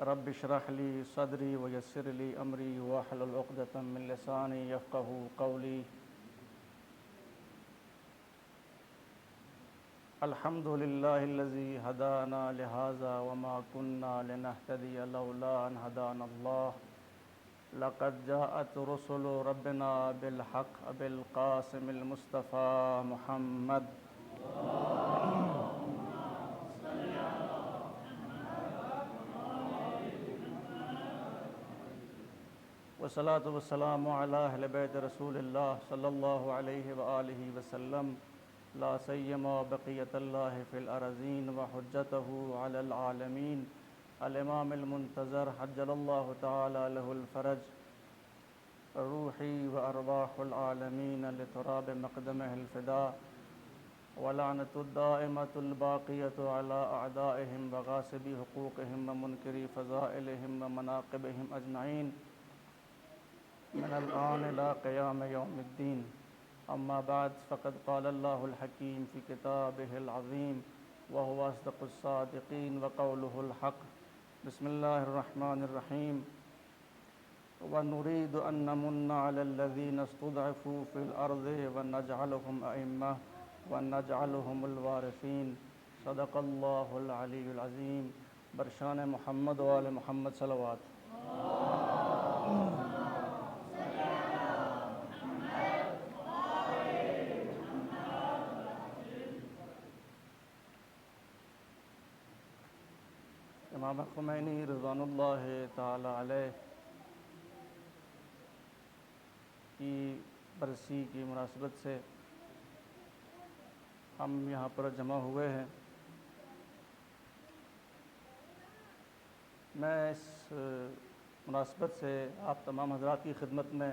رب اشرح لي صدري ويسر لي أمري واحلل عقدة من لساني يفقهوا قولي. الحمد لله الذي هدانا لهذا وما كنا لنهتدي لولا أن هدانا الله. لقد جاءت رسل ربنا بالحق بالقاسم المصطفى محمد. والصلاة والسلام على أهل بيت رسول الله صلى الله عليه وآله وسلم، لا سيما بقية الله في الأرضين وحجته على العالمين الإمام المنتظر عجل الله تعالى له الفرج، روحي وأرواح العالمين لتراب مقدمه الفداء، ولعنة الدائمة الباقية على أعدائهم وغاصبي حقوقهم ومنكري فضائلهم ومناقبهم أجمعين من الآن إلى قيام يوم الدين. أما بعد، فقد قال الله الحكيم في كتابه العظيم وهو أصدق الصادقين وقوله الحق. بسم الله الرحمن الرحيم. ونريد أن نمن على الذين استضعفوا في الأرض ونجعلهم أئمة ونجعلهم الوارثين. صدق الله العلي العظيم. برشان محمد وآل محمد صلوات. امام خمینی رضوان اللہ تعالی علیہ کی برسی کی مناسبت سے ہم یہاں پر جمع ہوئے ہیں. میں اس مناسبت سے آپ تمام حضرات کی خدمت میں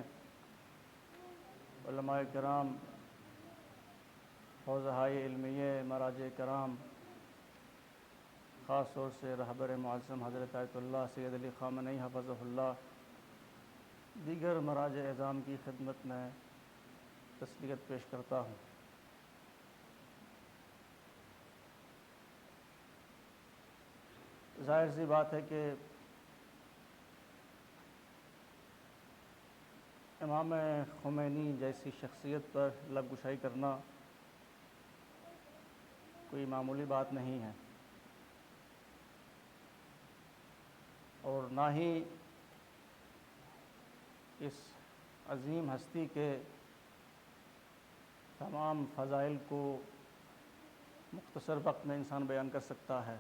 علماء کرام، حوزہائے علمیہ، مراجع کرام، خاص طور سے رہبر معظم حضرت آیت اللہ سید علی خامنئی حفظہ اللہ، دیگر مراجع اعظام کی خدمت میں تسلیت پیش کرتا ہوں. ظاہر سی بات ہے کہ امام خمینی جیسی شخصیت پر لب گشائی کرنا کوئی معمولی بات نہیں ہے، اور نہ ہی اس عظیم ہستی کے تمام فضائل کو مختصر وقت میں انسان بیان کر سکتا ہے.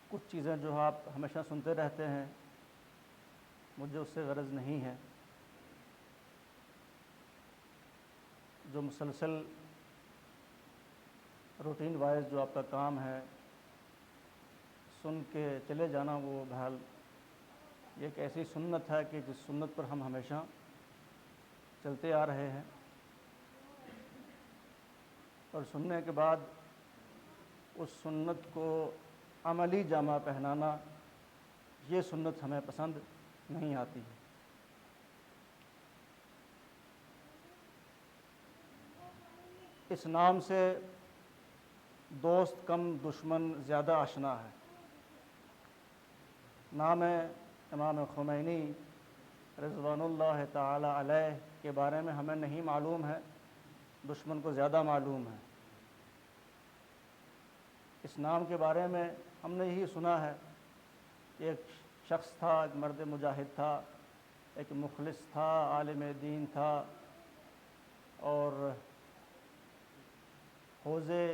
کچھ چیزیں جو آپ ہمیشہ سنتے رہتے ہیں، مجھے اس سے غرض نہیں ہے. جو مسلسل روٹین وائز جو آپ کا کام ہے سن کے چلے جانا، وہ بہرحال یہ ایک ایسی سنت ہے کہ جس سنت پر ہم ہمیشہ چلتے آ رہے ہیں، اور سننے کے بعد اس سنت کو عملی جامہ پہنانا، یہ سنت ہمیں پسند نہیں آتی ہے. اس نام سے دوست کم دشمن زیادہ آشنا ہے. نام امام خمینی رضوان اللہ تعالی علیہ کے بارے میں ہمیں نہیں معلوم ہے، دشمن کو زیادہ معلوم ہے. اس نام کے بارے میں ہم نے یہی سنا ہے کہ ایک شخص تھا، ایک مرد مجاہد تھا، ایک مخلص تھا، عالم دین تھا، اور حوزے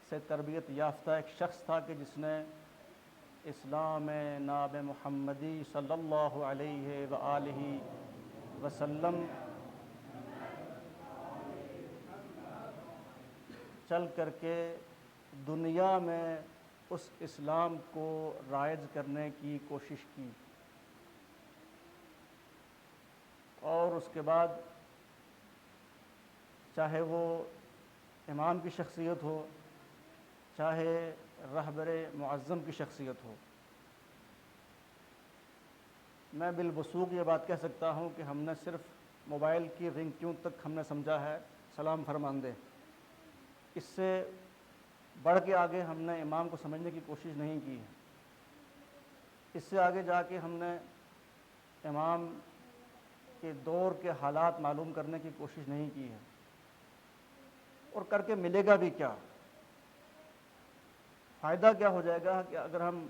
سے تربیت یافتہ ایک شخص تھا کہ جس نے اسلام ناب محمدی صلی اللہ علیہ وآلہ وسلم چل کر کے دنیا میں اس اسلام کو رائج کرنے کی کوشش کی، اور اس کے بعد چاہے وہ امام کی شخصیت ہو، چاہے رہبر معظم کی شخصیت ہو، میں بالوثوق یہ بات کہہ سکتا ہوں کہ ہم نے صرف موبائل کی رنگ ٹیون تک ہم نے سمجھا ہے سلام فرمان دے. اس سے بڑھ کے آگے ہم نے امام کو سمجھنے کی کوشش نہیں کی ہے، اس سے آگے جا کے ہم نے امام کے دور کے حالات معلوم کرنے کی کوشش نہیں کی ہے، اور کر کے ملے گا بھی کیا؟ فائدہ کیا ہو جائے گا کہ اگر ہم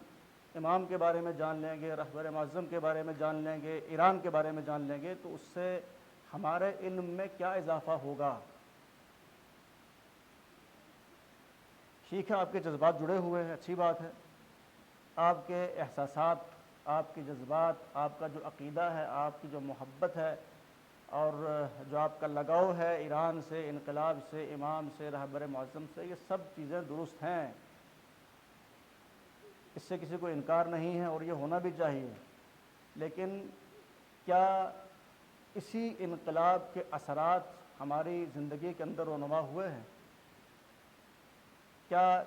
امام کے بارے میں جان لیں گے، رہبر معظم کے بارے میں جان لیں گے، ایران کے بارے میں جان لیں گے، تو اس سے ہمارے علم میں کیا اضافہ ہوگا؟ ٹھیک ہے، آپ کے جذبات جڑے ہوئے ہیں، اچھی بات ہے، آپ کے احساسات، آپ کے جذبات، آپ کا جو عقیدہ ہے، آپ کی جو محبت ہے، اور جو آپ کا لگاؤ ہے ایران سے، انقلاب سے، امام سے، رہبر معظم سے، یہ سب چیزیں درست ہیں، اس سے کسی کو انکار نہیں ہے، اور یہ ہونا بھی چاہیے۔ لیکن کیا اسی انقلاب کے اثرات ہماری زندگی کے اندر رونما ہوئے ہیں؟ کیا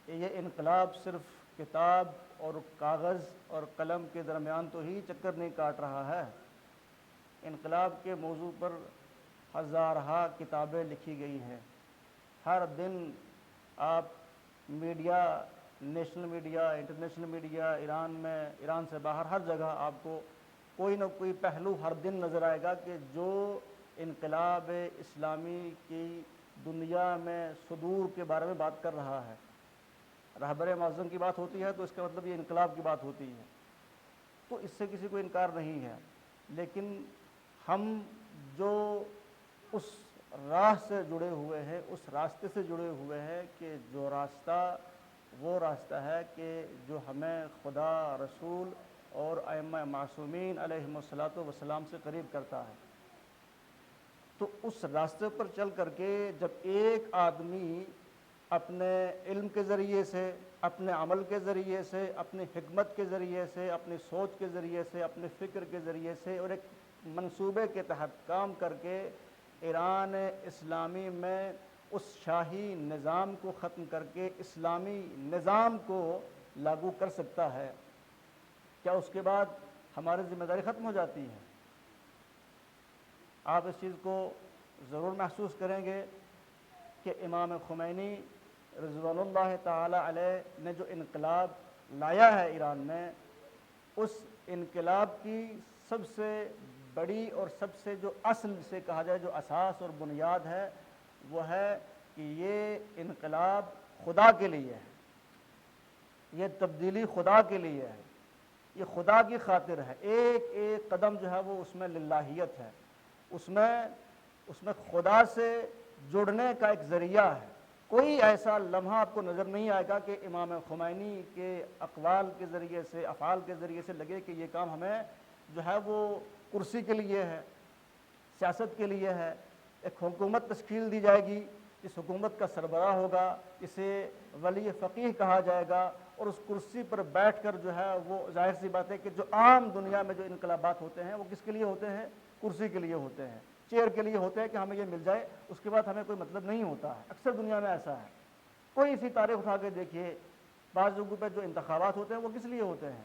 یہ انقلاب صرف کتاب اور کاغذ اور قلم کے درمیان تو ہی چکر نہیں کاٹ رہا ہے؟ انقلاب کے موضوع پر ہزارہا کتابیں لکھی گئی ہیں، ہر دن آپ media, national media, international media, Iran میں، ایران سے باہر، ہر جگہ آپ کو کوئی نہ کوئی پہلو ہر دن نظر آئے گا کہ جو انقلاب اسلامی کی دنیا میں صدور کے بارے میں بات کر رہا ہے۔ رہبر معظم کی بات ہوتی ہے تو اس کا مطلب یہ انقلاب کی بات ہوتی ہے، تو اس سے کسی کو انکار نہیں ہے۔ لیکن ہم جو اس راہ سے جڑے ہوئے ہیں، اس راستے سے جڑے ہوئے ہیں کہ جو راستہ وہ راستہ ہے کہ جو ہمیں خدا، رسول اور ائمہ معصومین علیہم الصلاۃ والسلام سے قریب کرتا ہے، تو اس راستے پر چل کر کے جب ایک آدمی اپنے علم کے ذریعے سے، اپنے عمل کے ذریعے سے، اپنی حکمت کے ذریعے سے، اپنی سوچ کے ذریعے سے، اپنے فکر کے ذریعے سے، اور ایک منصوبے کے تحت کام کر کے ایران اسلامی میں اس شاہی نظام کو ختم کر کے اسلامی نظام کو لاگو کر سکتا ہے، کیا اس کے بعد ہماری ذمہ داری ختم ہو جاتی ہے؟ آپ اس چیز کو ضرور محسوس کریں گے کہ امام خمینی رضوان اللہ تعالی علیہ نے جو انقلاب لایا ہے ایران میں، اس انقلاب کی سب سے بڑی اور سب سے جو اصل سے کہا جائے جو اساس اور بنیاد ہے، وہ ہے کہ یہ انقلاب خدا کے لیے ہے، یہ تبدیلی خدا کے لیے ہے، یہ خدا کی خاطر ہے، ایک ایک قدم جو ہے وہ اس میں للہیت ہے، اس میں خدا سے جڑنے کا ایک ذریعہ ہے۔ کوئی ایسا لمحہ آپ کو نظر نہیں آئے گا کہ امام خمینی کے اقوال کے ذریعے سے، افعال کے ذریعے سے لگے کہ یہ کام ہمیں جو ہے وہ کرسی کے لیے ہے، سیاست کے لیے ہے۔ ایک حکومت تشکیل دی جائے گی، اس حکومت کا سربراہ ہوگا، اسے ولی فقیہ کہا جائے گا، اور اس کرسی پر بیٹھ کر جو ہے وہ ظاہر سی بات ہے کہ جو عام دنیا میں جو انقلابات ہوتے ہیں وہ کس کے لیے ہوتے ہیں؟ کرسی کے لیے ہوتے ہیں، چیئر کے لیے ہوتے ہیں کہ ہمیں یہ مل جائے، اس کے بعد ہمیں کوئی مطلب نہیں ہوتا ہے۔ اکثر دنیا میں ایسا ہے، کوئی سی تاریخ اٹھا کے دیکھیے، بعض جگہوں پہ جو انتخابات ہوتے ہیں وہ کس لیے ہوتے ہیں؟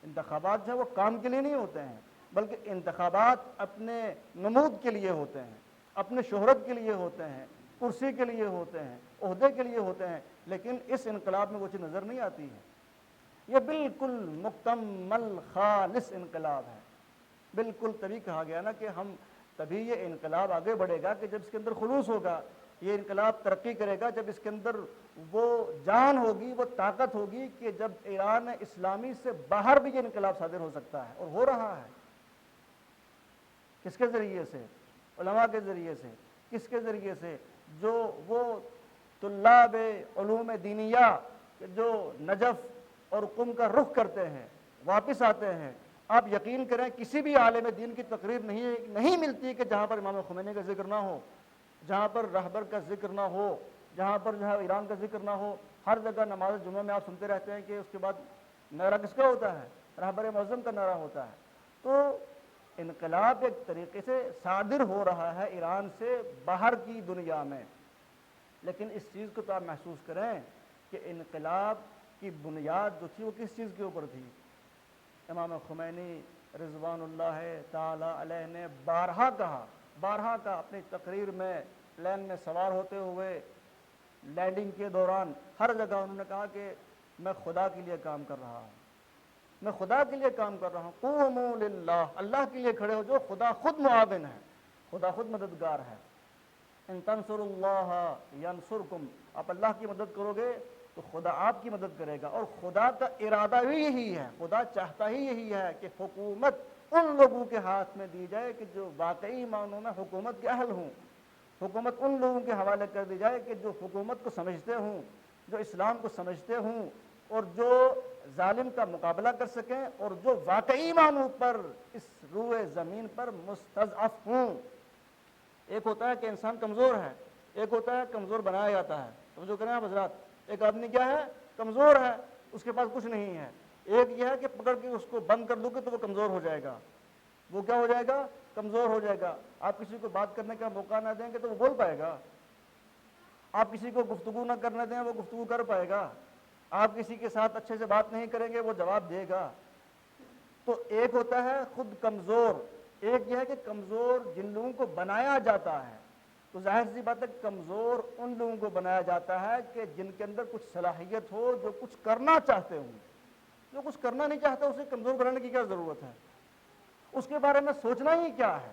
انتخابات جو ہے وہ کام کے لیے نہیں ہوتے ہیں، بلکہ انتخابات اپنے نمود کے لیے ہوتے ہیں، اپنے شہرت کے لیے ہوتے ہیں، کرسی کے لیے ہوتے ہیں، عہدے کے لیے ہوتے ہیں۔ لیکن اس انقلاب میں وہ چیز نظر نہیں آتی ہے، یہ بالکل مکمل خالص انقلاب ہے۔ بالکل تبھی کہا گیا نا کہ تبھی یہ انقلاب آگے بڑھے گا کہ جب اس کے اندر خلوص ہوگا، یہ انقلاب ترقی کرے گا جب اس کے اندر وہ جان ہوگی، وہ طاقت ہوگی کہ جب ایران اسلامی سے باہر بھی یہ انقلاب صادر ہو سکتا ہے، اور ہو رہا ہے۔ کس کے ذریعے سے؟ علماء کے ذریعے سے۔ کس کے ذریعے سے؟ جو وہ طلاب علوم دینیہ جو نجف اور قم کا رخ کرتے ہیں، واپس آتے ہیں۔ آپ یقین کریں کسی بھی عالم دین کی تقریر نہیں ملتی کہ جہاں پر امام خمینی کا ذکر نہ ہو، جہاں پر رہبر کا ذکر نہ ہو، جہاں پر جو ہے ایران کا ذکر نہ ہو۔ ہر جگہ نماز جمعہ میں آپ سنتے رہتے ہیں کہ اس کے بعد نعرہ کس کا ہوتا ہے؟ رہبر معظم کا نعرہ ہوتا ہے۔ تو انقلاب ایک طریقے سے صادر ہو رہا ہے ایران سے باہر کی دنیا میں، لیکن اس چیز کو تو آپ محسوس کریں کہ انقلاب کی بنیاد جو تھی وہ کس چیز کے اوپر تھی؟ امام خمینی رضوان اللہ تعالی علیہ نے بارہا کہا اپنی تقریر میں، پلین میں سوار ہوتے ہوئے لینڈنگ کے دوران ہر جگہ انہوں نے کہا کہ میں خدا کے لیے کام کر رہا ہوں، میں خدا کے لیے کام کر رہا ہوں، قوموا للہ، اللہ کے لیے کھڑے ہو جو خدا خود معاون ہے، خدا خود مددگار ہے۔ ان تنصروا اللہ ینصرکم، آپ اللہ کی مدد کرو گے تو خدا آپ کی مدد کرے گا، اور خدا کا ارادہ بھی یہی ہے، خدا چاہتا ہی یہی ہے کہ حکومت ان لوگوں کے ہاتھ میں دی جائے کہ جو واقعی معنوں میں حکومت کے اہل ہوں، حکومت ان لوگوں کے حوالے کر دی جائے کہ جو حکومت کو سمجھتے ہوں، جو اسلام کو سمجھتے ہوں، اور جو ظالم کا مقابلہ کر سکیں، اور جو واقعی معنوں پر اس روئے زمین پر مستضعف ہوں۔ ایک ہوتا ہے کہ انسان کمزور ہے، ایک ہوتا ہے کمزور بنایا جاتا ہے۔ تو جو کریں آپ حضرات، ایک آدمی کیا ہے؟ کمزور ہے، اس کے پاس کچھ نہیں ہے۔ ایک یہ ہے کہ پکڑ کے اس کو بند کر دو گے تو وہ کمزور ہو جائے گا، وہ کیا ہو جائے گا؟ کمزور ہو جائے گا۔ آپ کسی کو بات کرنے کا موقع نہ دیں گے تو وہ بول پائے گا، آپ کسی کو گفتگو نہ کرنے دیں وہ گفتگو کر پائے گا، آپ کسی کے ساتھ اچھے سے بات نہیں کریں گے وہ جواب دے گا۔ تو ایک ہوتا ہے خود کمزور، ایک یہ ہے کہ کمزور جن لوگوں کو بنایا جاتا ہے۔ تو ظاہر سی بات ہے کمزور ان لوگوں کو بنایا جاتا ہے کہ جن کے اندر کچھ صلاحیت ہو، جو کچھ کرنا چاہتے ہوں۔ جو کچھ کرنا نہیں چاہتا اسے کمزور بنانے کی کیا ضرورت ہے؟ اس کے بارے میں سوچنا ہی کیا ہے؟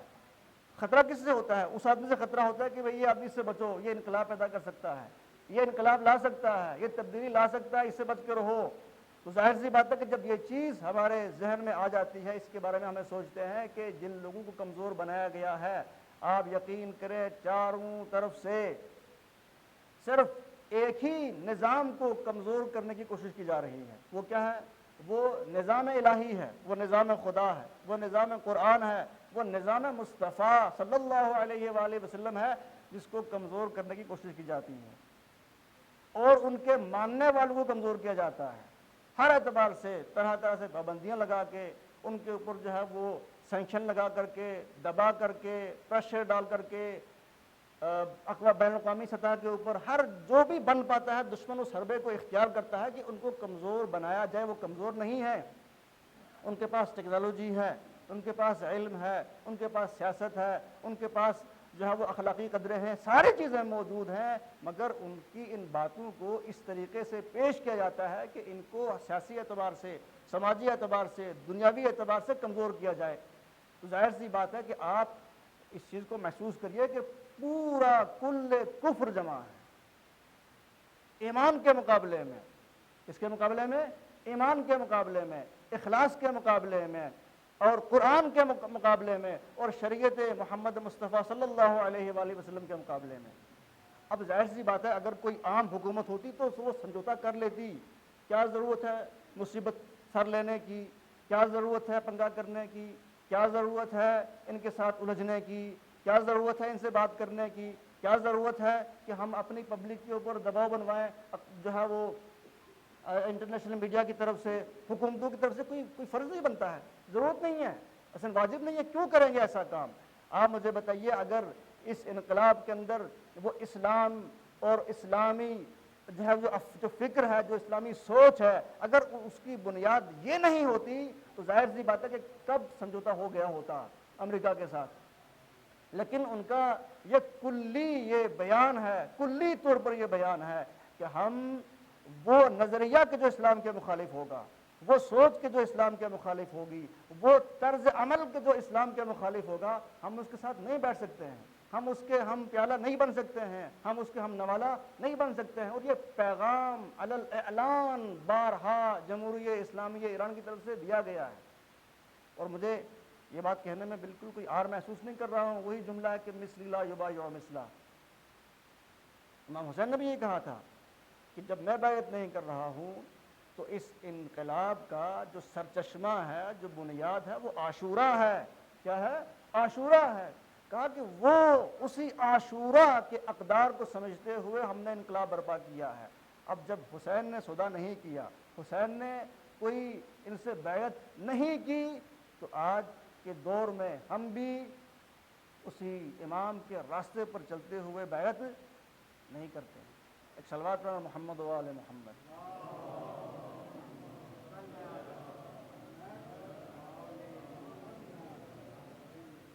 خطرہ کس سے ہوتا ہے؟ اس آدمی سے خطرہ ہوتا ہے کہ بھئی یہ آدمی سے بچو، یہ انقلاب پیدا کر سکتا ہے، یہ انقلاب لا سکتا ہے، یہ تبدیلی لا سکتا ہے، اس سے بچ کے رہو۔ تو ظاہر سی بات ہے کہ جب یہ چیز ہمارے ذہن میں آ جاتی ہے، اس کے بارے میں ہمیں سوچتے ہیں کہ جن لوگوں کو کمزور بنایا گیا ہے، آپ یقین کریں چاروں طرف سے صرف ایک ہی نظام کو کمزور کرنے کی کوشش کی جا رہی ہے۔ وہ کیا ہے؟ وہ نظام الہی ہے، وہ نظام خدا ہے، وہ نظام قرآن ہے، وہ نظام مصطفیٰ صلی اللہ علیہ وآلہ وسلم ہے، جس کو کمزور کرنے کی کوشش کی جاتی ہے، اور ان کے ماننے والوں کو کمزور کیا جاتا ہے ہر اعتبار سے، طرح طرح سے پابندیاں لگا کے، ان کے اوپر جو ہے وہ سینکشن لگا کر کے، دبا کر کے، پریشر ڈال کر کے، بین الاقوامی سطح کے اوپر ہر جو بھی بن پاتا ہے دشمن اس حربے کو اختیار کرتا ہے کہ ان کو کمزور بنایا جائے۔ وہ کمزور نہیں ہے، ان کے پاس ٹیکنالوجی ہے، ان کے پاس علم ہے، ان کے پاس سیاست ہے، ان کے پاس جو ہے وہ اخلاقی قدریں ہیں، ساری چیزیں موجود ہیں، مگر ان کی ان باتوں کو اس طریقے سے پیش کیا جاتا ہے کہ ان کو سیاسی اعتبار سے، سماجی اعتبار سے، دنیاوی اعتبار سے کمزور کیا جائے۔ تو ظاہر سی بات ہے کہ آپ اس چیز کو محسوس کریے کہ پورا کل کفر جمع ہے ایمان کے مقابلے میں۔ اس کے مقابلے میں؟ ایمان کے مقابلے میں، اخلاص کے مقابلے میں، اور قرآن کے مقابلے میں، اور شریعت محمد مصطفیٰ صلی اللہ علیہ وآلہ وسلم کے مقابلے میں۔ اب ظاہر سی بات ہے اگر کوئی عام حکومت ہوتی تو وہ سمجھوتا کر لیتی، کیا ضرورت ہے مصیبت سر لینے کی، کیا ضرورت ہے پنگا کرنے کی، کیا ضرورت ہے ان کے ساتھ الجھنے کی، کیا ضرورت ہے ان سے بات کرنے کی، کیا ضرورت ہے کہ ہم اپنی پبلک کے اوپر دباؤ بنوائیں، جو ہے وہ انٹرنیشنل میڈیا کی طرف سے، حکومتوں کی طرف سے کوئی فرض نہیں بنتا ہے، ضرورت نہیں ہے، اصل واجب نہیں ہے، کیوں کریں گے ایسا کام؟ آپ مجھے بتائیے اگر اس انقلاب کے اندر وہ اسلام اور اسلامی جو ہے جو فکر ہے، جو اسلامی سوچ ہے، اگر اس کی بنیاد یہ نہیں ہوتی تو ظاہر سی بات ہے کہ کب سمجھوتا ہو گیا ہوتا امریکہ کے ساتھ۔ لیکن ان کا یہ کلی یہ بیان ہے، کلی طور پر یہ بیان ہے کہ ہم وہ نظریہ کے جو اسلام کے مخالف ہوگا، وہ سوچ کے جو اسلام کے مخالف ہوگی، وہ طرز عمل کے جو اسلام کے مخالف ہوگا، ہم اس کے ساتھ نہیں بیٹھ سکتے ہیں، ہم اس کے ہم پیالہ نہیں بن سکتے ہیں، ہم اس کے ہم نوالا نہیں بن سکتے ہیں۔ اور یہ پیغام علی الاعلان بارہا جمہوریہ اسلامی ایران کی طرف سے دیا گیا ہے، اور مجھے یہ بات کہنے میں بالکل کوئی عار محسوس نہیں کر رہا ہوں۔ وہی جملہ ہے کہ مثل لا یبایع مثلا، امام حسین نے بھی یہ کہا تھا کہ جب میں بیعت نہیں کر رہا ہوں تو اس انقلاب کا جو سرچشمہ ہے، جو بنیاد ہے، وہ عاشورہ ہے۔ کیا ہے؟ عاشورہ ہے۔ کہا کہ وہ اسی عاشورہ کے اقدار کو سمجھتے ہوئے ہم نے انقلاب برپا کیا ہے۔ اب جب حسین نے سودا نہیں کیا، حسین نے کوئی ان سے بیعت نہیں کی، تو آج کے دور میں ہم بھی اسی امام کے راستے پر چلتے ہوئے بیعت نہیں کرتے۔ ایک صلوات پڑھنا محمد و آل محمد۔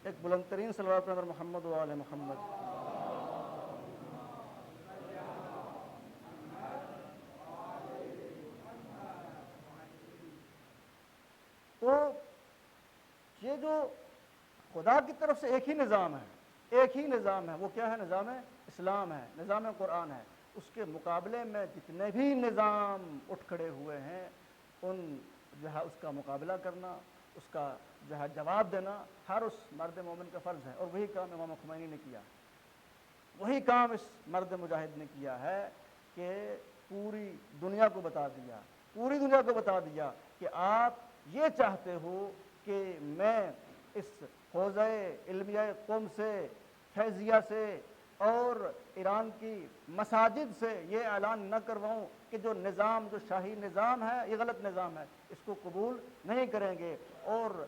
ایک بلند ترین صلوات پڑھنا محمد و آل محمد۔ تو یہ جو خدا کی طرف سے ایک ہی نظام ہے، وہ کیا ہے؟ نظام اسلام ہے، نظام قرآن ہے۔ اس کے مقابلے میں جتنے بھی نظام اٹھ کھڑے ہوئے ہیں، ان جو ہے اس کا مقابلہ کرنا، اس کا جو ہے جواب دینا ہر اس مرد مومن کا فرض ہے، اور وہی کام امام خمینی نے کیا، وہی کام اس مرد مجاہد نے کیا ہے کہ پوری دنیا کو بتا دیا کہ آپ یہ چاہتے ہو کہ میں اس حوزہ علمیہ قم سے، فیضیہ سے اور ایران کی مساجد سے یہ اعلان نہ کرواؤں کہ جو نظام، جو شاہی نظام ہے، یہ غلط نظام ہے، اس کو قبول نہیں کریں گے، اور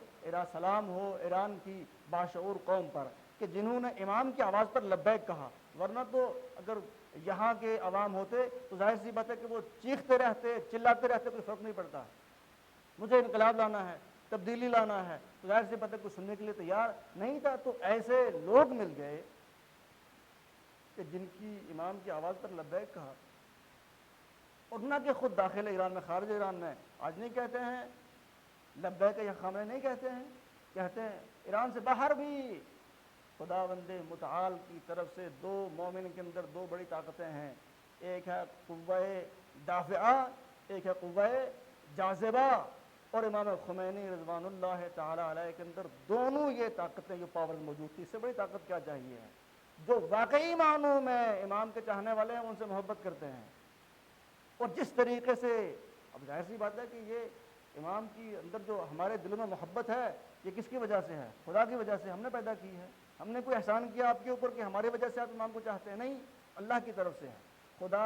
سلام ہو ایران کی باشعور قوم پر کہ جنہوں نے امام کی آواز پر لبیک کہا۔ ورنہ تو اگر یہاں کے عوام ہوتے تو ظاہر سی بات ہے کہ وہ چیختے رہتے، چلاتے رہتے، کوئی فرق نہیں پڑتا، مجھے انقلاب لانا ہے، تبدیلی لانا ہے، تو ظاہر سی بات ہے کوئی سننے کے لیے تیار نہیں تھا۔ تو ایسے لوگ مل گئے کہ جن کی امام کی آواز پر لبیک کہا، اور نہ کہ خود داخل ایران میں، خارج ایران میں آج نہیں کہتے ہیں لبیک یا خامنہ نہیں کہتے ہیں، کہتے ہیں ایران سے باہر بھی خداوند متعال کی طرف سے دو مومن کے اندر دو بڑی طاقتیں ہیں، ایک ہے قوہ دافعہ، ایک ہے قوہ جاذبہ، اور امام خمینی رضوان اللہ تعالی علیہ کے اندر دونوں یہ طاقتیں، یہ پاورز موجود تھی۔ اس سے بڑی طاقت کیا چاہیے ہے؟ جو واقعی معنوں میں امام کے چاہنے والے ہیں ان سے محبت کرتے ہیں، اور جس طریقے سے، اب ظاہر سی بات ہے کہ یہ امام کی اندر جو ہمارے دلوں میں محبت ہے، یہ کس کی وجہ سے ہے؟ خدا کی وجہ سے ہم نے پیدا کی ہے۔ ہم نے کوئی احسان کیا آپ کے اوپر کہ ہماری وجہ سے آپ امام کو چاہتے ہیں؟ نہیں، اللہ کی طرف سے ہے۔ خدا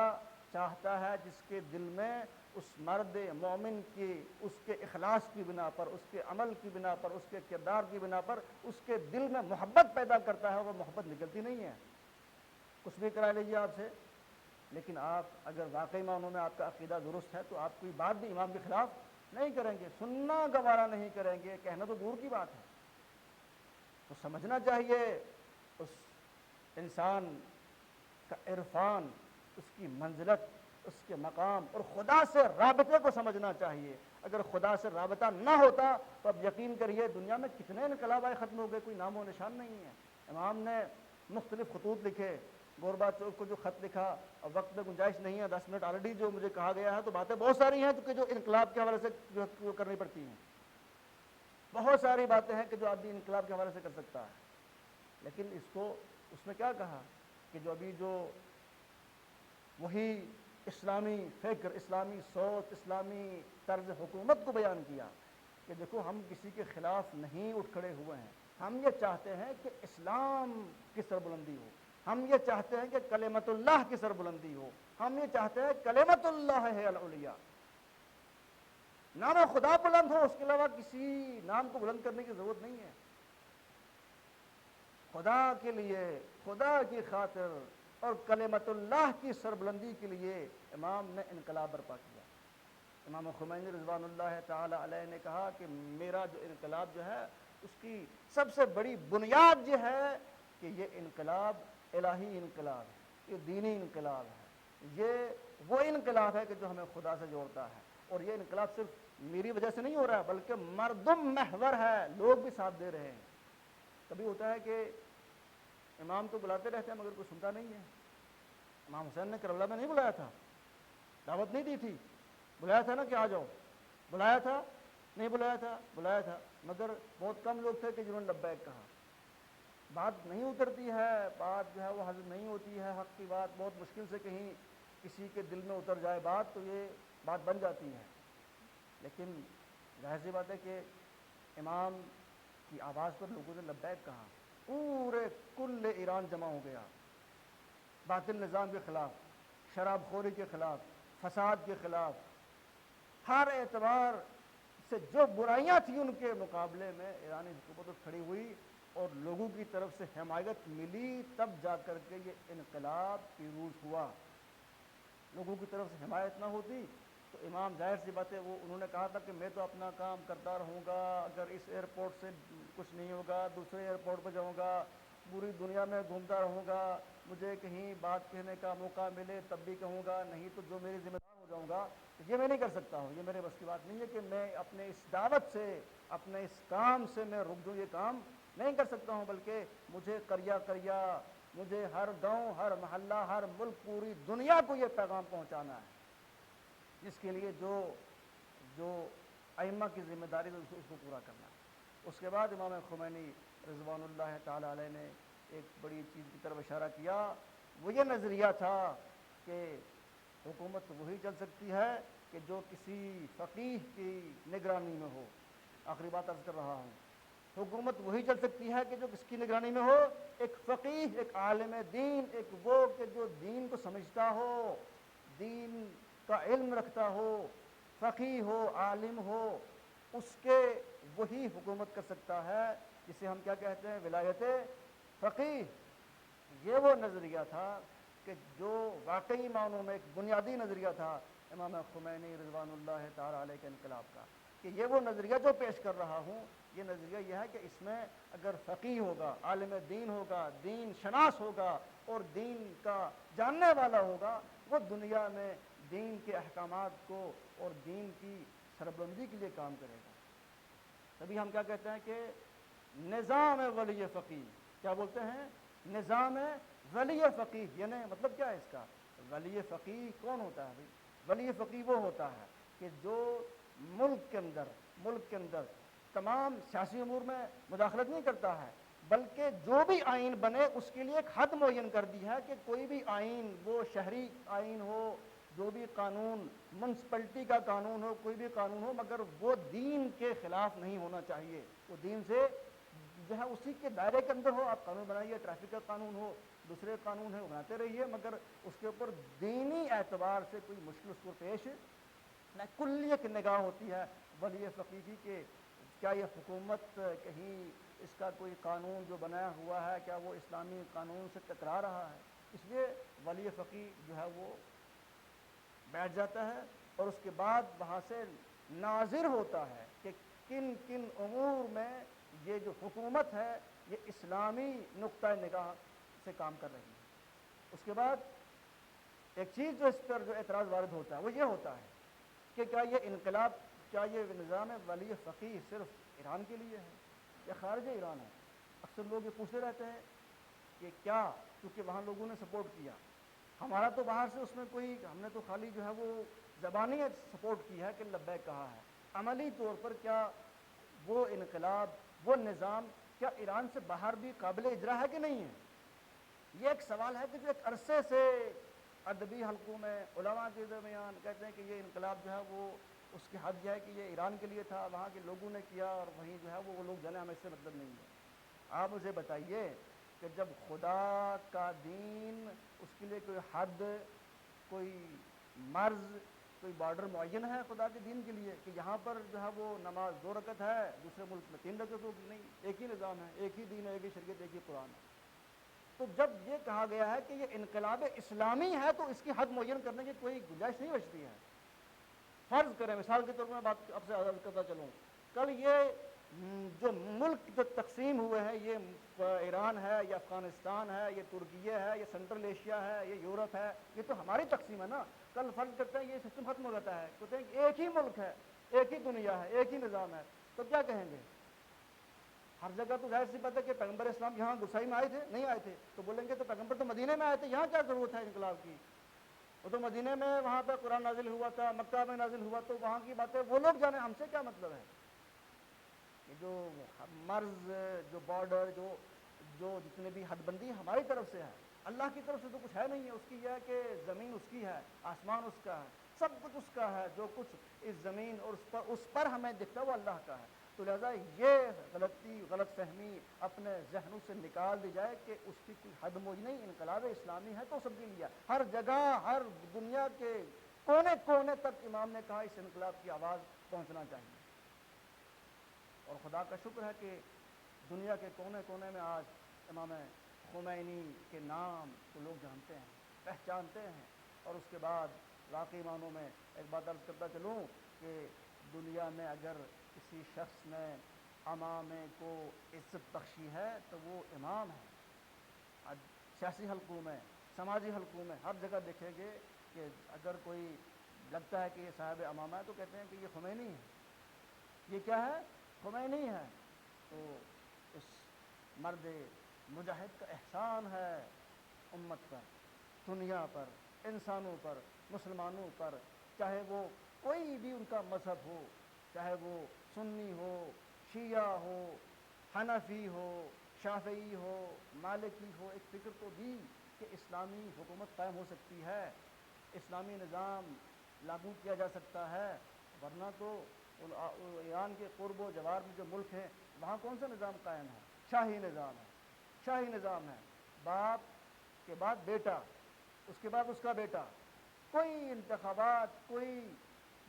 چاہتا ہے جس کے دل میں اس مرد مومن کی، اس کے اخلاص کی بنا پر، اس کے عمل کی بنا پر، اس کے کردار کی بنا پر اس کے دل میں محبت پیدا کرتا ہے، وہ محبت نکلتی نہیں ہے۔ کچھ بھی کرا لیجیے آپ سے، لیکن آپ اگر واقعی معنوں میں آپ کا عقیدہ درست ہے تو آپ کوئی بات بھی امام کے خلاف نہیں کریں گے، سننا گوارا نہیں کریں گے، کہنا تو دور کی بات ہے۔ تو سمجھنا چاہیے اس انسان کا عرفان، اس کی منزلت، اس کے مقام، اور خدا سے رابطے کو سمجھنا چاہیے۔ اگر خدا سے رابطہ نہ ہوتا تو اب یقین کریے دنیا میں کتنے انقلاب آئے، ختم ہو گئے، کوئی نام و نشان نہیں ہے۔ امام نے مختلف خطوط لکھے، گورباچوف کو جو خط لکھا، اب وقت میں گنجائش نہیں ہے، 10 منٹ آلریڈی جو مجھے کہا گیا ہے، تو باتیں بہت ساری ہیں جو انقلاب کے حوالے سے جو کرنی پڑتی ہیں، بہت ساری باتیں ہیں کہ جو آدمی انقلاب کے حوالے سے کر سکتا ہے، لیکن اس میں کیا کہا کہ جو ابھی جو وہی اسلامی فکر، اسلامی سوچ، اسلامی طرز حکومت کو بیان کیا کہ دیکھو ہم کسی کے خلاف نہیں اٹھ کھڑے ہوئے ہیں، ہم یہ چاہتے ہیں کہ اسلام کی سربلندی ہو، ہم یہ چاہتے ہیں کہ کلمت اللہ کی سربلندی ہو، ہم یہ چاہتے ہیں کلمت اللہ ہے العلیہ، نام خدا بلند ہو، اس کے علاوہ کسی نام کو بلند کرنے کی ضرورت نہیں ہے۔ خدا کے لیے، خدا کی خاطر اور کلمت اللہ کی سربلندی کے لیے امام نے انقلاب برپا کیا۔ امام خمینی رضوان اللہ تعالی علیہ نے کہا کہ میرا جو انقلاب جو ہے اس کی سب سے بڑی بنیاد یہ ہے کہ یہ انقلاب الہی انقلاب ہے، یہ دینی انقلاب ہے، یہ وہ انقلاب ہے کہ جو ہمیں خدا سے جوڑتا ہے، اور یہ انقلاب صرف میری وجہ سے نہیں ہو رہا ہے بلکہ مردم محور ہے، لوگ بھی ساتھ دے رہے ہیں۔ کبھی ہوتا ہے کہ امام تو بلاتے رہتے ہیں مگر کوئی سنتا نہیں ہے۔ امام حسین نے کربلا میں نہیں بلایا تھا، دعوت نہیں دی تھی، بلایا تھا نا کہ آ جاؤ، بلایا تھا نہیں بلایا تھا، بلایا تھا، مگر بہت کم لوگ تھے کہ جنہوں نے لبیک کہا۔ بات نہیں اترتی ہے، بات جو ہے وہ ہضم نہیں ہوتی ہے، حق کی بات بہت مشکل سے کہیں کسی کے دل میں اتر جائے بات، تو یہ بات بن جاتی ہے۔ لیکن ظاہر سی بات ہے کہ امام کی آواز پر لوگوں نے لبیک کہا، پورے کل ایران جمع ہو گیا، باطل نظام کے خلاف، شراب خوری کے خلاف، فساد کے خلاف، ہر اعتبار سے جو برائیاں تھیں ان کے مقابلے میں ایرانی حکومت کھڑی ہوئی اور لوگوں کی طرف سے حمایت ملی، تب جا کر کے یہ انقلاب پیروز ہوا۔ لوگوں کی طرف سے حمایت نہ ہوتی تو امام ظاہر سی بات ہے وہ انہوں نے کہا تھا کہ میں تو اپنا کام کرتا رہوں گا، اگر اس ایئرپورٹ سے کچھ نہیں ہوگا دوسرے ایئرپورٹ پہ جاؤں گا، پوری دنیا میں گھومتا رہوں گا، مجھے کہیں بات کہنے کا موقع ملے تب بھی کہوں گا، نہیں تو جو میری ذمہ دار ہو جاؤں گا۔ یہ میں نہیں کر سکتا ہوں، یہ میرے بس کی بات نہیں ہے کہ میں اپنے اس دعوت سے اپنے اس کام سے میں رک جوں، یہ کام نہیں کر سکتا ہوں، بلکہ مجھے قریہ قریہ، مجھے ہر گاؤں، ہر محلہ، ہر ملک، پوری دنیا کو یہ پیغام پہنچانا ہے، جس کے لیے جو ائمہ کی ذمہ داری ہے اس کو پورا کرنا ہے۔ اس کے بعد امام خمینی رضوان اللہ تعالی علیہ نے ایک بڑی چیز کی طرف اشارہ کیا، وہ یہ نظریہ تھا کہ حکومت وہی چل سکتی ہے کہ جو کسی فقیہ کی نگرانی میں ہو۔ آخری بات عرض کر رہا ہوں، حکومت وہی چل سکتی ہے کہ جو کس کی نگرانی میں ہو، ایک فقیہ، ایک عالم دین، ایک وہ کہ جو دین کو سمجھتا ہو، دین کا علم رکھتا ہو، فقیہ ہو، عالم ہو، اس کے وہی حکومت کر سکتا ہے، جسے ہم کیا کہتے ہیں، ولایت فقیہ۔ یہ وہ نظریہ تھا کہ جو واقعی معنوں میں ایک بنیادی نظریہ تھا امام خمینی رضوان اللہ تعالی علیہ کے انقلاب کا، کہ یہ وہ نظریہ جو پیش کر رہا ہوں، یہ نظریہ یہ ہے کہ اس میں اگر فقیہ ہوگا، عالم دین ہوگا، دین شناس ہوگا اور دین کا جاننے والا ہوگا، وہ دنیا میں دین کے احکامات کو اور دین کی سربلندی کے لیے کام کرے گا۔ تبھی ہم کیا کہتے ہیں کہ نظام ولی فقیہ، کیا بولتے ہیں؟ نظام ولی فقیہ، یعنی مطلب کیا ہے اس کا؟ ولی فقیہ کون ہوتا ہے بھائی؟ ولی فقیہ وہ ہوتا ہے کہ جو ملک کے اندر تمام سیاسی امور میں مداخلت نہیں کرتا ہے، بلکہ جو بھی آئین بنے اس کے لیے ایک حد معین کر دی ہے کہ کوئی بھی آئین، وہ شہری آئین ہو، جو بھی قانون، منسپلٹی کا قانون ہو، کوئی بھی قانون ہو، مگر وہ دین کے خلاف نہیں ہونا چاہیے، وہ دین سے جو ہے اسی کے دائرے کے اندر ہو۔ آپ قانون بنائیے، ٹریفک کا قانون ہو، دوسرے قانون ہے وہ بناتے رہیے، مگر اس کے اوپر دینی اعتبار سے کوئی مشکل اس کو پیش نہ۔ کلیت نگاہ ہوتی ہے ولی فقیہ کی کہ کیا یہ حکومت کہیں اس کا کوئی قانون جو بنایا ہوا ہے کیا وہ اسلامی قانون سے ٹکرا رہا ہے؟ اس لیے ولی فقیہ جو ہے وہ بیٹھ جاتا ہے اور اس کے بعد وہاں سے ناظر ہوتا ہے کہ کن کن امور میں یہ جو حکومت ہے یہ اسلامی نقطہ نگاہ سے کام کر رہی ہے۔ اس کے بعد ایک چیز جو اس پر جو اعتراض وارد ہوتا ہے وہ یہ ہوتا ہے کہ کیا یہ انقلاب، کیا یہ نظام ولی فقیہ صرف ایران کے لیے ہے یا خارج ایران ہے؟ اکثر لوگ یہ پوچھتے رہتے ہیں کہ کیا، کیونکہ وہاں لوگوں نے سپورٹ کیا، ہمارا تو باہر سے اس میں کوئی، ہم نے تو خالی جو ہے وہ زبانی سپورٹ کی ہے کہ لبیک کہا ہے، عملی طور پر کیا وہ انقلاب، وہ نظام کیا ایران سے باہر بھی قابل اجرا ہے کہ نہیں ہے؟ یہ ایک سوال ہے کہ جو ایک عرصے سے ادبی حلقوں میں علماء کے درمیان کہتے ہیں کہ یہ انقلاب جو ہے وہ اس کی حد یہ ہے کہ یہ ایران کے لیے تھا، وہاں کے لوگوں نے کیا اور وہیں جو ہے وہ لوگ جانے، ہمیں اس سے مطلب نہیں ہے۔ آپ مجھے بتائیے کہ جب خدا کا دین، اس کے لیے کوئی حد، کوئی مرز، کوئی بارڈر معین ہے خدا کے دین کے لیے کہ یہاں پر جو ہے وہ نماز 2 رکعت ہے، دوسرے ملک میں 3 رکعت ہوگی؟ نہیں، ایک ہی نظام ہے، ایک ہی دین ہے، ایک ہی شریعت، ایک ہی قرآن ہے۔ تو جب یہ کہا گیا ہے کہ یہ انقلاب اسلامی ہے تو اس کی حد معین کرنے کی کوئی گنجائش نہیں بچتی ہے۔ فرض کریں، مثال کے طور پر میں بات اب سے عرض کرتا چلوں، کل یہ جو ملک جو تقسیم ہوئے ہیں، یہ ایران ہے، یہ افغانستان ہے، یہ ترکیہ ہے، یہ سنٹرل ایشیا ہے، یہ یورپ ہے، یہ تو ہماری تقسیم ہے نا۔ کل فرض کرتے ہیں یہ سسٹم ختم ہو جاتا ہے، کہتے ہیں کہ ایک ہی ملک ہے، ایک ہی دنیا ہے، ایک ہی نظام ہے، تو کیا کہیں گے؟ ہر جگہ تو ظاہر سی بات ہے کہ پیغمبر اسلام یہاں گسائی میں آئے تھے؟ نہیں آئے تھے، تو بولیں گے تو پیغمبر تو مدینے میں آئے تھے، یہاں کیا ضرورت ہے انقلاب کی؟ وہ تو مدینے میں وہاں پہ قرآن نازل ہوا تھا، مکہ میں نازل ہوا، تو وہاں کی باتیں وہ لوگ جانے، ہم سے کیا مطلب ہے؟ کہ جو مرز، جو بارڈر، جو جتنے بھی حد بندی ہماری طرف سے ہے، اللہ کی طرف سے تو کچھ ہے نہیں ہے۔ اس کی یہ ہے کہ زمین اس کی ہے، آسمان اس کا ہے، سب کچھ اس کا ہے، جو کچھ اس زمین اور اس پر ہمیں دکھتا ہے وہ اللہ کا ہے۔ تو لہذا یہ غلط فہمی اپنے ذہنوں سے نکال دی جائے کہ اس کی کوئی حد موج نہیں، انقلاب اسلامی ہے تو سب کے لیے، ہر جگہ، ہر دنیا کے کونے کونے تک امام نے کہا اس انقلاب کی آواز پہنچنا چاہیے۔ اور خدا کا شکر ہے کہ دنیا کے کونے کونے میں آج امام خمینی کے نام کو لوگ جانتے ہیں، پہچانتے ہیں۔ اور اس کے بعد واقعی معنوں میں ایک بات عرض کرتا چلوں کہ دنیا میں اگر کسی شخص نے امامے کو عزت بخشی ہے تو وہ امام ہے۔ آج سیاسی حلقوں میں، سماجی حلقوں میں، ہر جگہ دیکھیں گے کہ اگر کوئی لگتا ہے کہ یہ صاحب امامہ ہے تو کہتے ہیں کہ یہ خمینی ہے۔ یہ کیا ہے؟ خمینی ہے تو اس مرد مجاہد کا احسان ہے امت پر، دنیا پر، انسانوں پر، مسلمانوں پر، چاہے وہ کوئی بھی ان کا مذہب ہو، چاہے وہ سنی ہو، شیعہ ہو، حنفی ہو، شافعی ہو، مالکی ہو، ایک فکر تو دی کہ اسلامی حکومت قائم ہو سکتی ہے، اسلامی نظام لاگو کیا جا سکتا ہے، ورنہ تو ایران کے قرب و جوار میں جو ملک ہیں وہاں کون سا نظام قائم ہے؟ شاہی نظام ہے، شاہی نظام ہے، باپ کے بعد بیٹا، اس کے بعد اس کا بیٹا، کوئی انتخابات، کوئی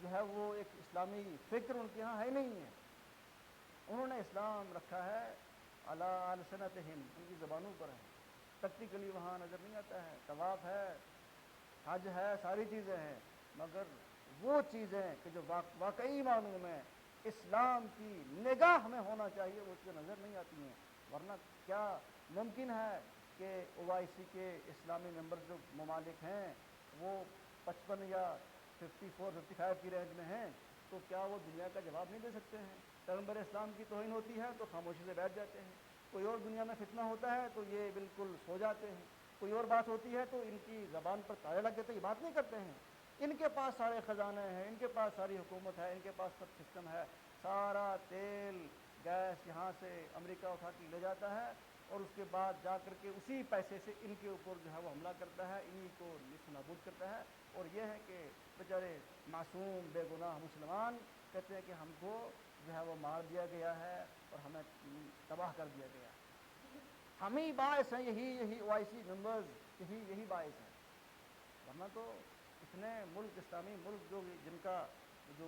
جو ہے وہ ایک اسلامی فکر ان کے ہاں ہے نہیں ہے۔ انہوں نے اسلام رکھا ہے علی السنتہم، ان کی زبانوں پر ہے، پریکٹیکلی وہاں نظر نہیں آتا ہے، طواف ہے، حج ہے، ساری چیزیں ہیں، مگر وہ چیزیں کہ جو واقعی معنوں میں اسلام کی نگاہ میں ہونا چاہیے وہ چیزیں نظر نہیں آتی ہیں۔ ورنہ کیا ممکن ہے کہ OIC کے اسلامی ممبر جو ممالک ہیں وہ 55 یا 54 55 کی رینج میں ہیں، تو کیا وہ دنیا کا جواب نہیں دے سکتے ہیں؟ پیغمبر اسلام کی توہین ہوتی ہے تو خاموشی سے بیٹھ جاتے ہیں، کوئی اور دنیا میں فتنہ ہوتا ہے تو یہ بالکل سو جاتے ہیں، کوئی اور بات ہوتی ہے تو ان کی زبان پر تالے لگ جاتے ہیں، یہ بات نہیں کرتے ہیں۔ ان کے پاس سارے خزانے ہیں، ان کے پاس ساری حکومت ہے، ان کے پاس سب سسٹم ہے، سارا تیل گیس یہاں سے امریکہ اٹھا کے لے جاتا ہے اور اس کے بعد جا کر کے اسی پیسے سے ان کے اوپر جو ہے وہ حملہ کرتا ہے، انہی کو نیست نابود کرتا ہے۔ اور یہ ہے کہ بیچارے معصوم بے گناہ مسلمان کہتے ہیں کہ ہم کو جو ہے وہ مار دیا گیا ہے اور ہمیں تباہ کر دیا گیا ہے، ہم ہی باعث ہیں، یہی OIC ممبرز یہی باعث ہیں، ورنہ تو اتنے ملک اسلامی ملک جن کا جو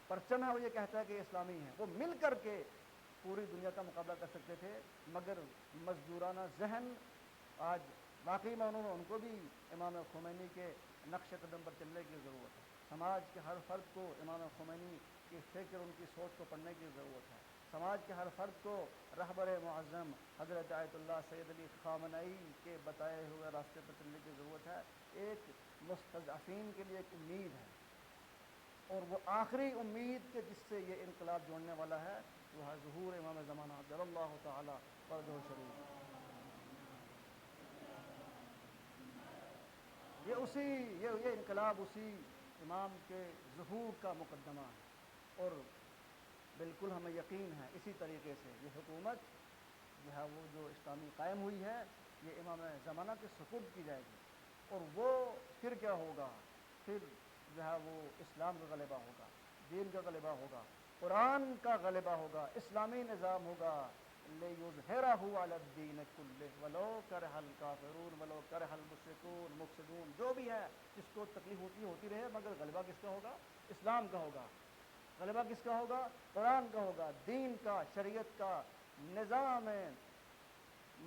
پرچم ہے وہ یہ کہتا ہے کہ اسلامی ہے، وہ مل کر کے پوری دنیا کا مقابلہ کر سکتے تھے، مگر مزدورانہ ذہن آج واقعی معنوں میں ان کو بھی امام خمینی کے نقش قدم پر چلنے کی ضرورت ہے۔ سماج کے ہر فرد کو امام خمینی کی فکر، ان کی سوچ کو پڑھنے کی ضرورت ہے۔ سماج کے ہر فرد کو رہبر معظم حضرت آیت اللہ سید علی خامنئی کے بتائے ہوئے راستے پر چلنے کی ضرورت ہے۔ ایک مستضعفین کے لیے ایک امید ہے، اور وہ آخری امید کہ جس سے یہ انقلاب جوڑنے والا ہے وہ ہے ظہور امام زمانہ جل اللہ تعالی فرجہ شریف۔ یہ انقلاب اسی امام کے ظہور کا مقدمہ ہے، اور بالکل ہمیں یقین ہے اسی طریقے سے یہ حکومت جو ہے وہ جو اسلامی قائم ہوئی ہے یہ امام زمانہ کے سپرد کی جائے گی، اور وہ پھر کیا ہوگا؟ پھر جو ہے وہ اسلام کا غلبہ ہوگا، دین کا غلبہ ہوگا، قرآن کا غلبہ ہوگا، اسلامی نظام ہوگا۔ لِیُظْہِرَہُ عَلَى الدِّینِ کُلِّهِ وَلَوْ کَرِہَ الْکَافِرُونَ وَلَوْ کَرِہَ الْمُشْرِکُونَ مفسدون، جو بھی ہے جس کو تکلیف ہوتی رہے، مگر غلبہ کس کا ہوگا؟ اسلام کا ہوگا۔ غلبہ کس کا ہوگا؟ قرآن کا ہوگا، دین کا، شریعت کا، نظام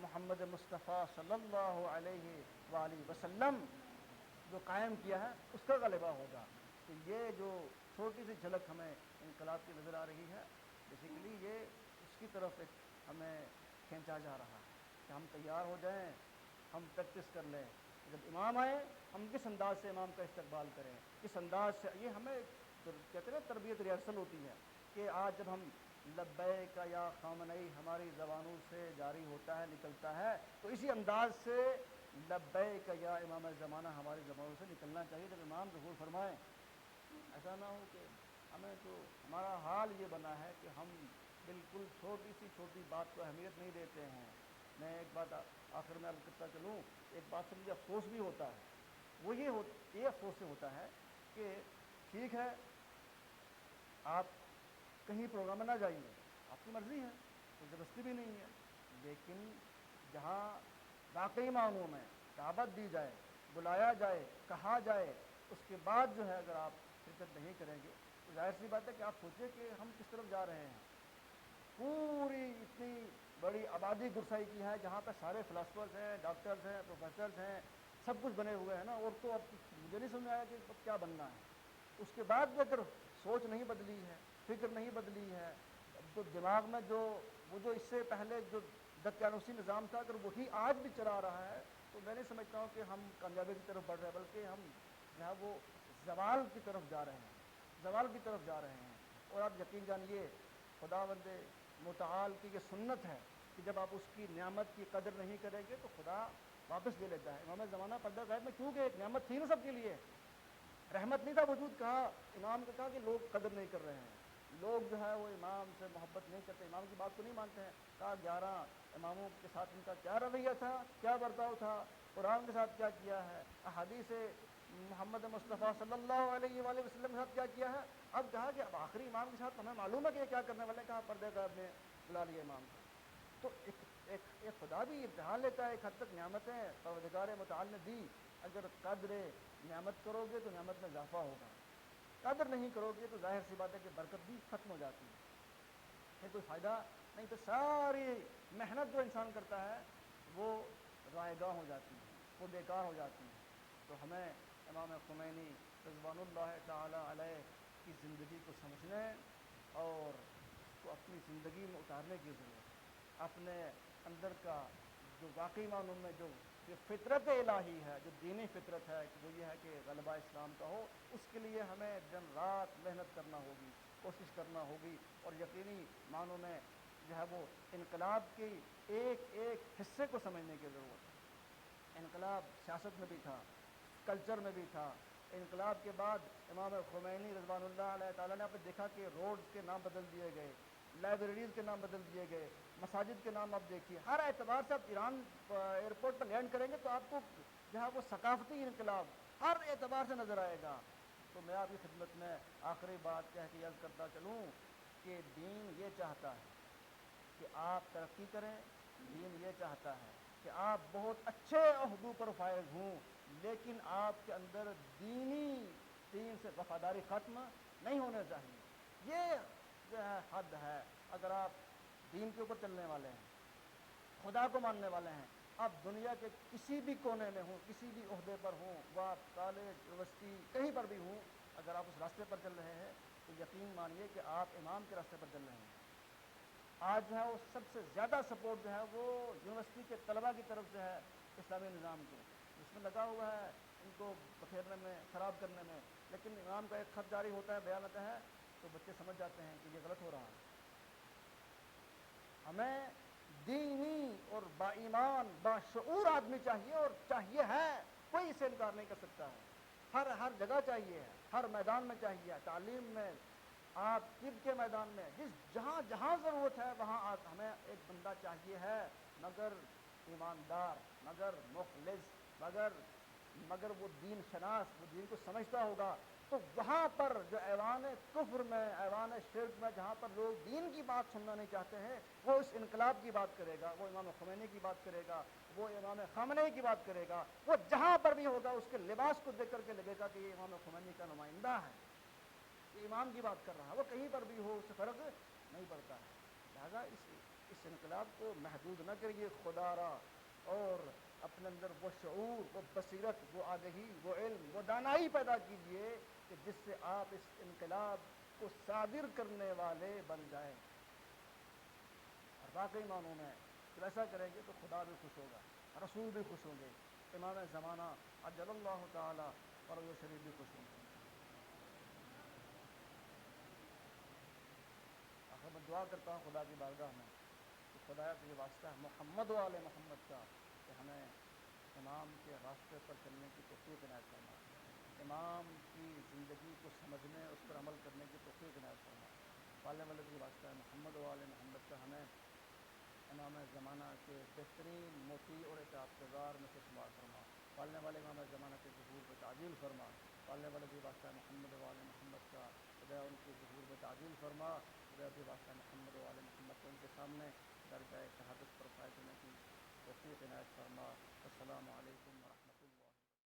محمد مصطفیٰ صلی اللہ علیہ وآلہ وسلم جو قائم کیا ہے اس کا غلبہ ہوگا۔ تو یہ جو چھوٹی سی جھلک ہمیں انقلاب کی نظر آ رہی ہے، بیسیکلی یہ اس کی طرف ایک ہمیں کھینچا جا رہا ہے کہ ہم تیار ہو جائیں، ہم پریکٹس کر لیں، جب امام آئے ہم کس انداز سے امام کا استقبال کریں، کس انداز سے، یہ ہمیں کہتے ہیں تربیت ریہرسل ہوتی ہے کہ آج جب ہم لبیک یا خامنئی ہماری زبانوں سے جاری ہوتا ہے، نکلتا ہے، تو اسی انداز سے لبیک یا امام زمانہ ہماری زبانوں سے نکلنا چاہیے جب امام ظہور فرمائیں۔ ایسا نہ ہو کہ ہمیں تو ہمارا حال یہ بنا ہے کہ ہم بالکل چھوٹی بات کو اہمیت نہیں دیتے ہیں۔ میں ایک بات آخر میں عرض کرتا چلوں، ایک بات سے مجھے افسوس بھی ہوتا ہے، وہ یہ افسوس سے ہوتا ہے کہ ٹھیک ہے آپ کہیں پروگرام میں نہ جائیے، آپ کی مرضی ہے، کوئی زبردستی بھی نہیں ہے، لیکن جہاں واقعی معنوں میں دعوت دی جائے، بلایا جائے، کہا جائے، اس کے بعد جو ہے اگر آپ شرکت نہیں کریں گے تو ظاہر سی بات ہے کہ آپ سوچیں کہ ہم کس طرف جا رہے ہیں۔ پوری اتنی بڑی آبادی گرسائی کی ہے جہاں پہ سارے فلاسفرز ہیں، ڈاکٹرز ہیں، پروفیسرز ہیں، سب کچھ بنے ہوئے ہیں نا، اور تو اب مجھے نہیں سمجھ آیا کہ اب کیا بننا ہے۔ اس کے بعد بھی اگر سوچ نہیں بدلی ہے، فکر نہیں بدلی ہے، تو دماغ میں وہ جو اس سے پہلے جو دقیانوسی نظام تھا اگر وہی آج بھی چلا رہا ہے تو میں نہیں سمجھتا ہوں کہ ہم کامیابی کی طرف بڑھ رہے ہیں، بلکہ ہم جو ہے وہ زوال کی طرف جا رہے ہیں، زوال کی طرف جا رہے ہیں۔ اور آپ یقین جانیے خداوند متعال کی یہ سنت ہے کہ جب آپ اس کی نعمت کی قدر نہیں کریں گے تو خدا واپس لے لیتا ہے۔ امام زمانہ پردہ غیب میں کیونکہ ایک نعمت تھی نا سب کے لیے، رحمت نہیں تھا وجود، کہا امام کو کہا کہ لوگ قدر نہیں کر رہے ہیں، لوگ جو ہے وہ امام سے محبت نہیں کرتے، امام کی بات کو نہیں مانتے ہیں۔ کہا 11 اماموں کے ساتھ ان کا کیا رویہ تھا، کیا برتاؤ تھا، قرآن کے ساتھ کیا کیا ہے، احادیث محمد مصطفیٰ صلی اللہ علیہ وآلہ وسلم کے ساتھ کیا کیا ہے۔ اب کہا کہ اب آخری امام کے ساتھ ہمیں معلوم ہے کہ یہ کیا کرنے والے ہیں، کہا پردے غیب میں بلا لیا امام کو۔ تو ایک خدا بھی امتحان لیتا ہے، ایک حد تک نعمتیں پروردگار متعال نے دی، اگر قدر نعمت کرو گے تو نعمت میں اضافہ ہوگا، قدر نہیں کرو گے تو ظاہر سی بات ہے کہ برکت بھی ختم ہو جاتی ہے، پھر کوئی فائدہ نہیں، تو ساری محنت جو انسان کرتا ہے وہ ضائع گاہ ہو جاتی ہے، وہ بیکار ہو جاتی ہے۔ تو ہمیں امام خمینی رضوان اللہ تعالی علیہ کی زندگی کو سمجھنے اور اس کو اپنی زندگی میں اتارنے کی ضرورت ہے۔ اپنے اندر کا جو واقعی معنوں میں جو فطرت الہی ہے، جو دینی فطرت ہے، وہ یہ ہے کہ غلبہ اسلام کا ہو، اس کے لیے ہمیں دن رات محنت کرنا ہوگی، کوشش کرنا ہوگی، اور یقینی معنوں میں جو ہے وہ انقلاب کی ایک ایک حصے کو سمجھنے کی ضرورت ہے۔ انقلاب سیاست میں بھی تھا، کلچر میں بھی تھا۔ انقلاب کے بعد امام خمینی رضوان اللہ علیہ تعالیٰ نے آپ نے دیکھا کہ روڈز کے نام بدل دیے گئے، لائبریریز کے نام بدل دیے گئے، مساجد کے نام آپ دیکھیے، ہر اعتبار سے آپ ایران ایئرپورٹ پر لینڈ کریں گے تو آپ کو جو ہے وہ ثقافتی انقلاب ہر اعتبار سے نظر آئے گا۔ تو میں آپ کی خدمت میں آخری بات کہہ کے عرض کرتا چلوں کہ دین یہ چاہتا ہے کہ آپ ترقی کریں، دین یہ چاہتا ہے کہ آپ بہت اچھے عہدوں پر فائز ہوں، لیکن آپ کے اندر دین سے وفاداری ختم نہیں ہونے چاہیے۔ یہ جو ہے حد ہے۔ اگر آپ دین کے اوپر چلنے والے ہیں، خدا کو ماننے والے ہیں، آپ دنیا کے کسی بھی کونے میں ہوں، کسی بھی عہدے پر ہوں، وہ آپ کالج یونیورسٹی کہیں پر بھی ہوں، اگر آپ اس راستے پر چل رہے ہیں تو یقین مانیے کہ آپ امام کے راستے پر چل رہے ہیں۔ آج جو ہے وہ سب سے زیادہ سپورٹ جو ہے وہ یونیورسٹی کے طلباء کی طرف سے ہے اسلامی نظام کو، اس میں لگا ہوا ہے ان کو بکھیرنے میں، خراب کرنے میں، لیکن امام کا ایک خط جاری ہوتا ہے، بیان آتا ہے تو بچے سمجھ جاتے ہیں کہ یہ غلط ہو رہا ہے۔ ہمیں دینی اور با ایمان باشعور آدمی چاہیے، اور چاہیے ہے، کوئی اسے انکار نہیں کر سکتا ہے، ہر جگہ چاہیے ہے، ہر میدان میں چاہیے، تعلیم میں، آپ طب کے میدان میں، جہاں جہاں ضرورت ہے وہاں ہمیں ایک بندہ چاہیے ہے، مگر ایماندار، مگر مخلص، مگر وہ دین شناس، وہ دین کو سمجھتا ہوگا۔ تو وہاں پر جو ایوان کفر میں، ایوان شرک میں، جہاں پر لوگ دین کی بات سننا نہیں چاہتے ہیں، وہ اس انقلاب کی بات کرے گا، وہ امام خمینی کی بات کرے گا، وہ امام خامنئی کی بات کرے گا، وہ جہاں پر بھی ہوگا اس کے لباس کو دیکھ کر کے لگے گا کہ یہ امام خمینی کا نمائندہ ہے، یہ امام کی بات کر رہا ہے، وہ کہیں پر بھی ہو اس سے فرق نہیں پڑتا ہے۔ لہذا اس انقلاب کو محدود نہ کریے، خدا را، اور اپنے اندر وہ شعور، وہ بصیرت، وہ آگہی، وہ علم، وہ دانائی پیدا کیجئے کہ جس سے آپ اس انقلاب کو صادر کرنے والے بن جائیں، اور واقعی معنوں میں جب ایسا کریں گے تو خدا بھی خوش ہوگا، رسول بھی خوش ہوں گے، امام زمانہ عجل اللہ تعالی فرج شریف بھی خوش ہوں گے۔ آخر میں دعا کرتا ہوں خدا کی بارگاہ میں کہ خدایا تو یہ واسطہ ہے محمد و آل محمد کا کہ ہمیں امام کے راستے پر چلنے کی توفیق عنایت فرما، امام کی زندگی کو سمجھنے، اس پر عمل کرنے کی توفیق عنایت فرما۔ پالنے والے کی واسطہ ہے محمد و آل محمد کا ہمیں امام زمانہ کے بہترین مطیع اور اطاعت گزار میں سے شمار فرما۔ پالنے والے امام زمانہ کے ظہور پہ تعجیل فرما۔ پالنے والے کی واسطہ ہے محمد و آل محمد کا خدا ان کے ظہور پہ تعجیل فرما۔ خدا کی واسطہ محمد و آل محمد کو ان کے سامنے درجہ شہادت پر فائز ہونے کی توفیق عنایت فرما۔ السلام علیکم